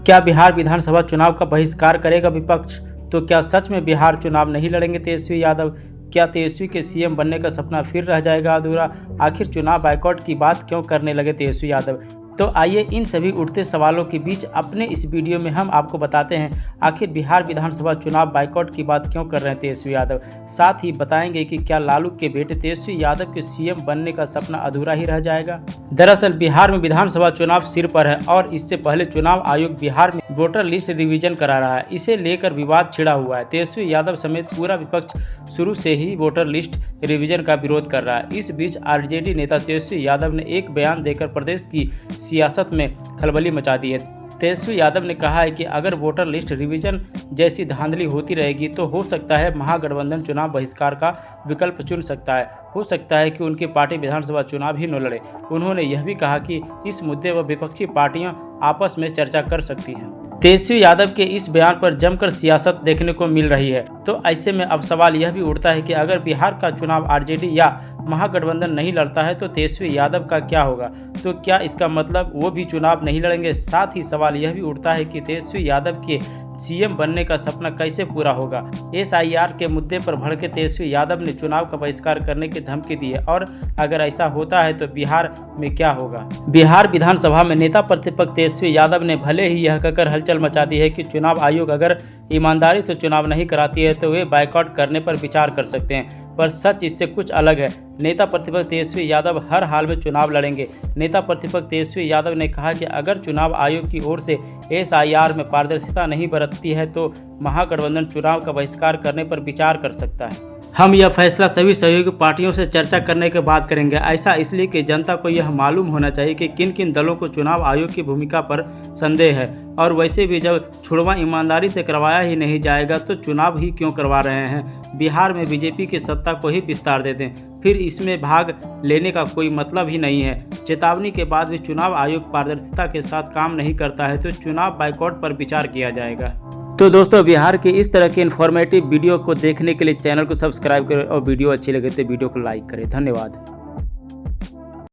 क्या बिहार विधानसभा चुनाव का बहिष्कार करेगा विपक्ष? तो क्या सच में बिहार चुनाव नहीं लड़ेंगे तेजस्वी यादव? क्या तेजस्वी के सीएम बनने का सपना फिर रह जाएगा अधूरा? आखिर चुनाव बायकॉट की बात क्यों करने लगे तेजस्वी यादव? तो आइए इन सभी उठते सवालों के बीच अपने इस वीडियो में हम आपको बताते हैं आखिर बिहार विधानसभा चुनाव बायकॉट की बात क्यों कर रहे हैं तेजस्वी यादव। साथ ही बताएंगे कि क्या लालू के बेटे तेजस्वी यादव के सीएम बनने का सपना अधूरा ही रह जाएगा। दरअसल बिहार में विधानसभा चुनाव सिर पर है और इससे पहले चुनाव आयोग बिहार में वोटर लिस्ट रिवीजन करा रहा है। इसे लेकर विवाद छिड़ा हुआ है। तेजस्वी यादव समेत पूरा विपक्ष शुरू से ही वोटर लिस्ट रिवीजन का विरोध कर रहा है। इस बीच आरजेडी नेता तेजस्वी यादव ने एक बयान देकर प्रदेश की सियासत में खलबली मचा दी है। तेजस्वी यादव ने कहा है कि अगर वोटर लिस्ट रिवीजन जैसी धांधली होती रहेगी तो हो सकता है महागठबंधन चुनाव बहिष्कार का विकल्प चुन सकता है। हो सकता है कि उनकी पार्टी विधानसभा चुनाव ही न लड़े। उन्होंने यह भी कहा कि इस मुद्दे पर विपक्षी पार्टियां आपस में चर्चा कर सकती हैं। तेजस्वी यादव के इस बयान पर जमकर सियासत देखने को मिल रही है। तो ऐसे में अब सवाल यह भी उठता है कि अगर बिहार का चुनाव आरजेडी या महागठबंधन नहीं लड़ता है तो तेजस्वी यादव का क्या होगा? तो क्या इसका मतलब वो भी चुनाव नहीं लड़ेंगे? साथ ही सवाल यह भी उठता है कि तेजस्वी यादव के सीएम बनने का सपना कैसे पूरा होगा। एसआईआर के मुद्दे पर भड़के तेजस्वी यादव ने चुनाव का बहिष्कार करने की धमकी दी है और अगर ऐसा होता है तो बिहार में क्या होगा। बिहार विधानसभा में नेता प्रतिपक्ष तेजस्वी यादव ने भले ही यह कहकर हलचल मचा दी है कि चुनाव आयोग अगर ईमानदारी से चुनाव नहीं कराती है तो वे बायकॉट करने पर विचार कर सकते हैं, पर सच इससे कुछ अलग है। नेता प्रतिपक्ष तेजस्वी यादव हर हाल में चुनाव लड़ेंगे। नेता प्रतिपक्ष तेजस्वी यादव ने कहा कि अगर चुनाव आयोग की ओर से एसआईआर में पारदर्शिता नहीं बरतती है तो महागठबंधन चुनाव का बहिष्कार करने पर विचार कर सकता है। हम यह फैसला सभी सहयोगी पार्टियों से चर्चा करने के बाद करेंगे। ऐसा इसलिए कि जनता को यह मालूम होना चाहिए कि किन किन दलों को चुनाव आयोग की भूमिका पर संदेह है, और वैसे भी जब छुड़वा ईमानदारी से करवाया ही नहीं जाएगा तो चुनाव ही क्यों करवा रहे हैं। बिहार में बीजेपी की सत्ता को ही विस्तार दे दें, फिर इसमें भाग लेने का कोई मतलब ही नहीं है। चेतावनी के बाद भी चुनाव आयोग पारदर्शिता के साथ काम नहीं करता है तो चुनाव बायकॉट पर विचार किया जाएगा। तो दोस्तों, बिहार के इस तरह के इन्फॉर्मेटिव वीडियो को देखने के लिए चैनल को सब्सक्राइब करें और वीडियो अच्छी लगे तो वीडियो को लाइक करें। धन्यवाद।